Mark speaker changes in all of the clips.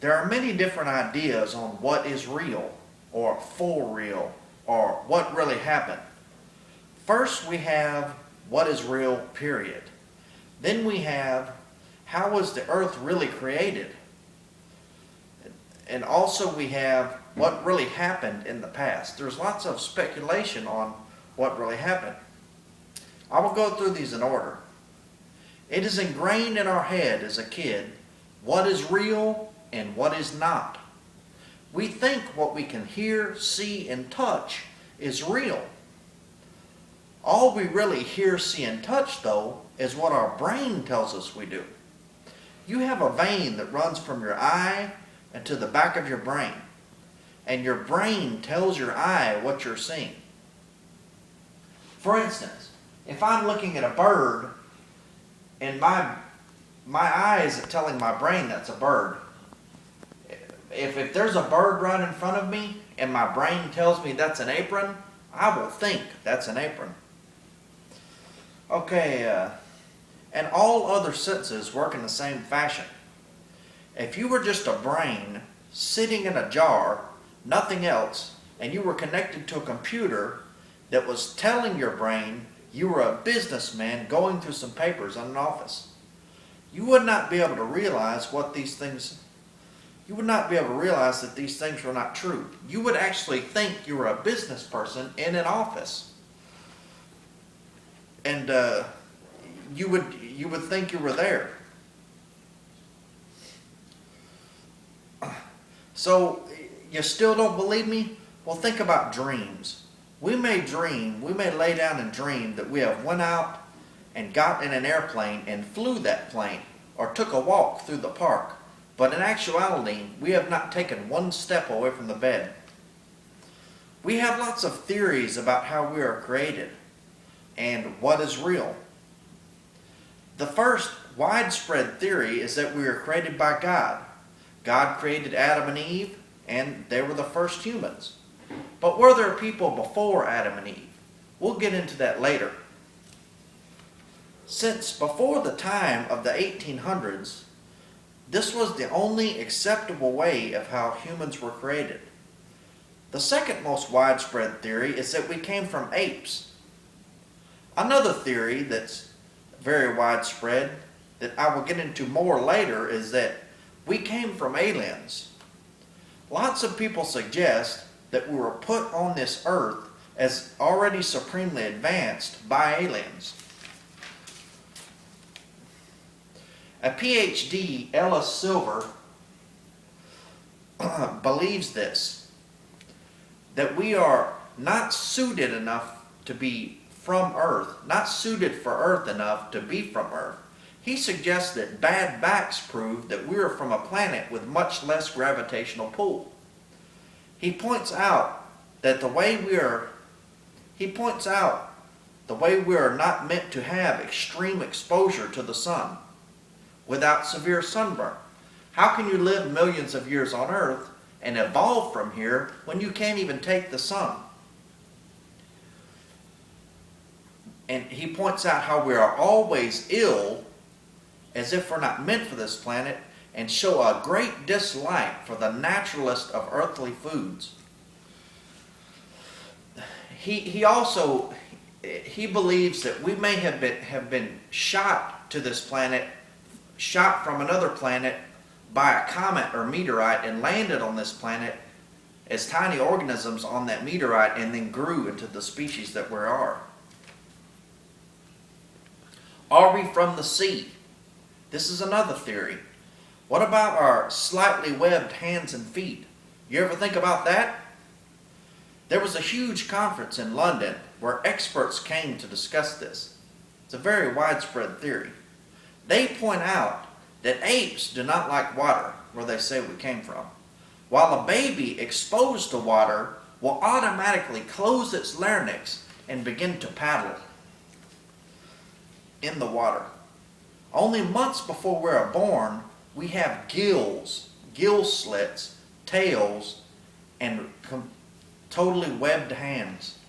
Speaker 1: There are many different ideas on what is real, or for real, or what really happened. First, we have what is real, period. Then we have how was the earth really created? And also we have what really happened in the past. There's lots of speculation on what really happened. I will go through these in order. It is ingrained in our head as a kid what is real and what is not. We think what we can hear, see, and touch is real. All we really hear, see, and touch, though, is what our brain tells us we do. You have a vein that runs from your eye and to the back of your brain, and your brain tells your eye what you're seeing. For instance, if I'm looking at a bird and my eye is telling my brain that's a bird, if there's a bird right in front of me and my brain tells me that's an apron, I will think that's an apron. Okay, and all other senses work in the same fashion. If you were just a brain sitting in a jar, nothing else, and you were connected to a computer that was telling your brain you were a businessman going through some papers in an office, you would not be able to realize that these things were not true. You would actually think you were a business person in an office. And you would think you were there. So, you still don't believe me? Well, think about dreams. We may lay down and dream that we have went out and got in an airplane and flew that plane, or took a walk through the park. But in actuality, we have not taken one step away from the bed. We have lots of theories about how we are created and what is real. The first widespread theory is that we were created by God. God created Adam and Eve, and they were the first humans. But were there people before Adam and Eve? We'll get into that later. Since before the time of the 1800s, this was the only acceptable way of how humans were created. The second most widespread theory is that we came from apes. Another theory that's very widespread, that I will get into more later, is that we came from aliens. Lots of people suggest that we were put on this earth as already supremely advanced by aliens. A PhD, Ellis Silver, believes this, that we are not suited enough to be from Earth, not suited for Earth enough to be from Earth. He suggests that bad backs prove that we are from a planet with much less gravitational pull. He points out the way we are not meant to have extreme exposure to the sun without severe sunburn. How can you live millions of years on Earth and evolve from here when you can't even take the sun? And he points out how we are always ill, as if we're not meant for this planet, and show a great dislike for the naturalist of earthly foods. He believes that we may have been shot to this planet, shot from another planet by a comet or meteorite, and landed on this planet as tiny organisms on that meteorite, and then grew into the species that we are. Are we from the sea? This is another theory. What about our slightly webbed hands and feet? You ever think about that? There was a huge conference in London where experts came to discuss this. It's a very widespread theory. They point out that apes do not like water, where they say we came from, while a baby exposed to water will automatically close its larynx and begin to paddle in the water. Only months before we are born, we have gills, gill slits, tails, and totally webbed hands.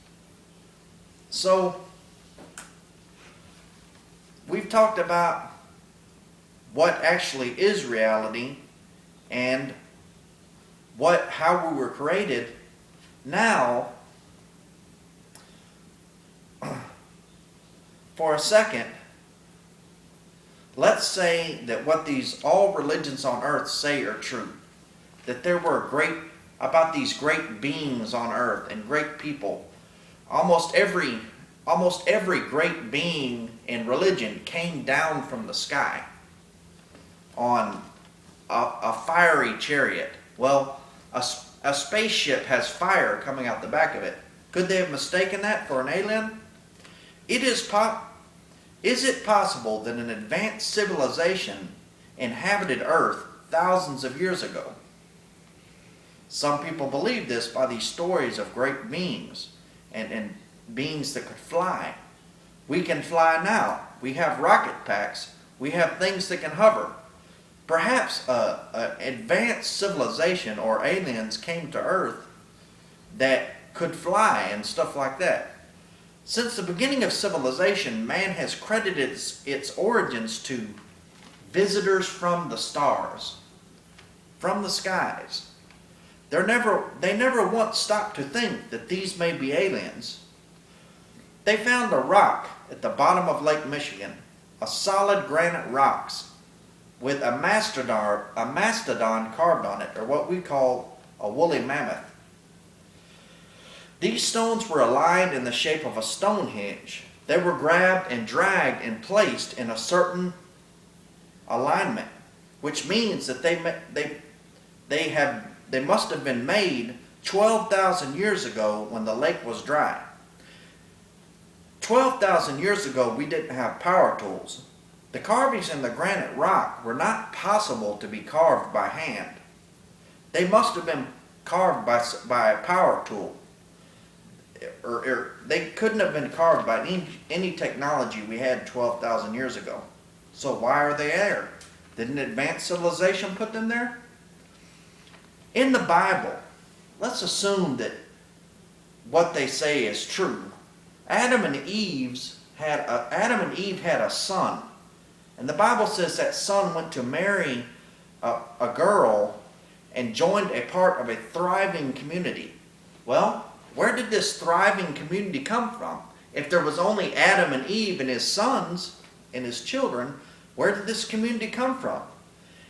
Speaker 1: So, we've talked about what actually is reality and how we were created. Now, for a second, let's say that what all religions on earth say are true. That there were about these great beings on earth and great people. Almost every great being in religion came down from the sky on a fiery chariot. Well, a spaceship has fire coming out the back of it. Could they have mistaken that for an alien? Is it possible that an advanced civilization inhabited Earth thousands of years ago? Some people believe this by these stories of great beings and beings that could fly. We can fly now. We have rocket packs. We have things that can hover. Perhaps an advanced civilization or aliens came to Earth that could fly and stuff like that. Since the beginning of civilization, man has credited its origins to visitors from the stars, from the skies. They never once stopped to think that these may be aliens. They found a rock at the bottom of Lake Michigan, a solid granite rocks with a mastodon carved on it, or what we call a woolly mammoth. These stones were aligned in the shape of a Stonehenge. They were grabbed and dragged and placed in a certain alignment, which means that they must have been made 12,000 years ago when the lake was dry. 12,000 years ago, we didn't have power tools. The carvings in the granite rock were not possible to be carved by hand. They must have been carved by a power tool. Or they couldn't have been carved by any technology we had 12,000 years ago. So why are they there? Did an advanced civilization put them there? In the Bible, let's assume that what they say is true. Adam and Eve had a son. And the Bible says that son went to marry a girl and joined a part of a thriving community. Well, where did this thriving community come from? If there was only Adam and Eve and his sons and his children, where did this community come from?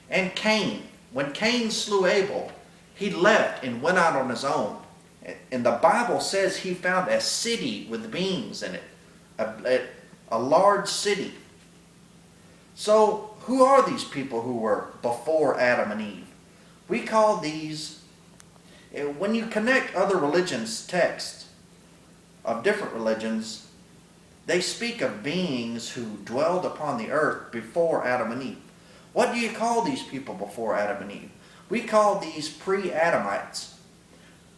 Speaker 1: And Cain, when Cain slew Abel, he left and went out on his own. And the Bible says he found a city with beings in it, a large city. So who are these people who were before Adam and Eve? We call these, when you connect other religions' texts of different religions, they speak of beings who dwelled upon the earth before Adam and Eve. What do you call these people before Adam and Eve? We call these pre-Adamites.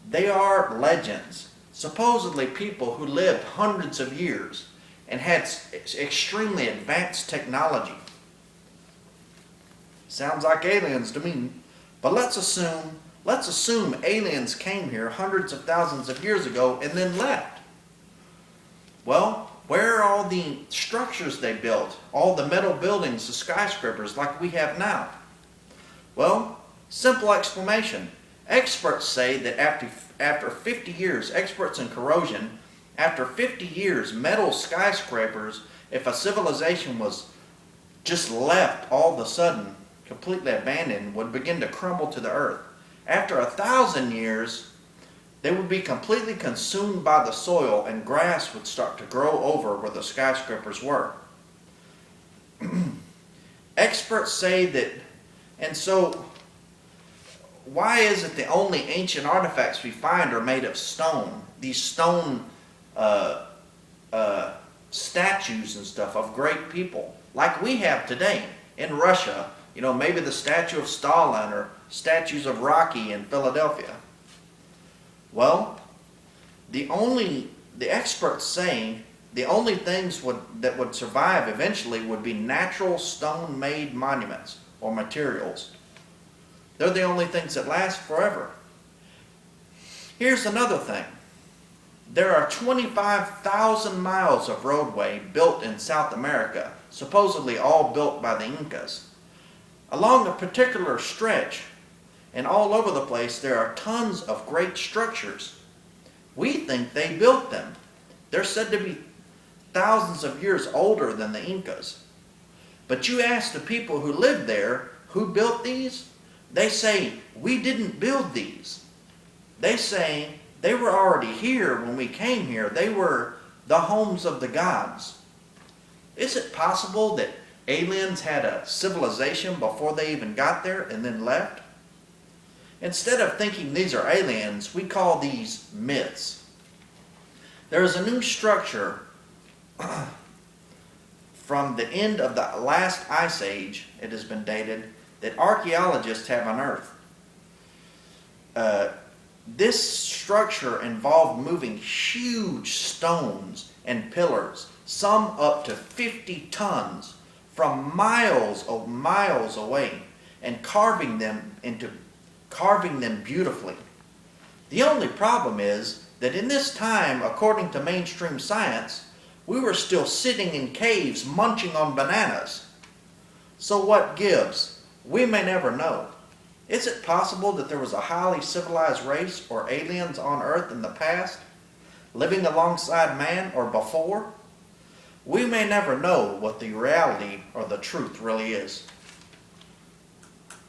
Speaker 1: They are legends, supposedly people who lived hundreds of years and had extremely advanced technology. Sounds like aliens to me. But let's assume aliens came here hundreds of thousands of years ago and then left. Well, where are all the structures they built? All the metal buildings, the skyscrapers like we have now? Well, simple explanation. Experts say that after 50 years, experts in corrosion, after 50 years, metal skyscrapers, if a civilization was just left all of a sudden, completely abandoned, would begin to crumble to the earth. After 1,000 years, they would be completely consumed by the soil and grass would start to grow over where the skyscrapers were. Experts say that, and so why is it the only ancient artifacts we find are made of stone? These stone statues and stuff of great people, like we have today in Russia. You know, maybe the statue of Stalin or statues of Rocky in Philadelphia. Well, the experts say the only things that would survive eventually would be natural stone-made monuments or materials. They're the only things that last forever. Here's another thing. There are 25,000 miles of roadway built in South America, supposedly all built by the Incas. Along a particular stretch, and all over the place there are tons of great structures. We think they built them. They're said to be thousands of years older than the Incas. But you ask the people who lived there, who built these? They say, we didn't build these. They say they were already here when we came here. They were the homes of the gods. Is it possible that aliens had a civilization before they even got there and then left? Instead of thinking these are aliens, we call these myths. There is a new structure from the end of the last ice age, it has been dated, that archaeologists have unearthed. This structure involved moving huge stones and pillars, some up to 50 tons, from miles away, and carving them beautifully. The only problem is that in this time, according to mainstream science, we were still sitting in caves munching on bananas. So what gives? We may never know. Is it possible that there was a highly civilized race or aliens on Earth in the past, living alongside man or before? We may never know what the reality or the truth really is.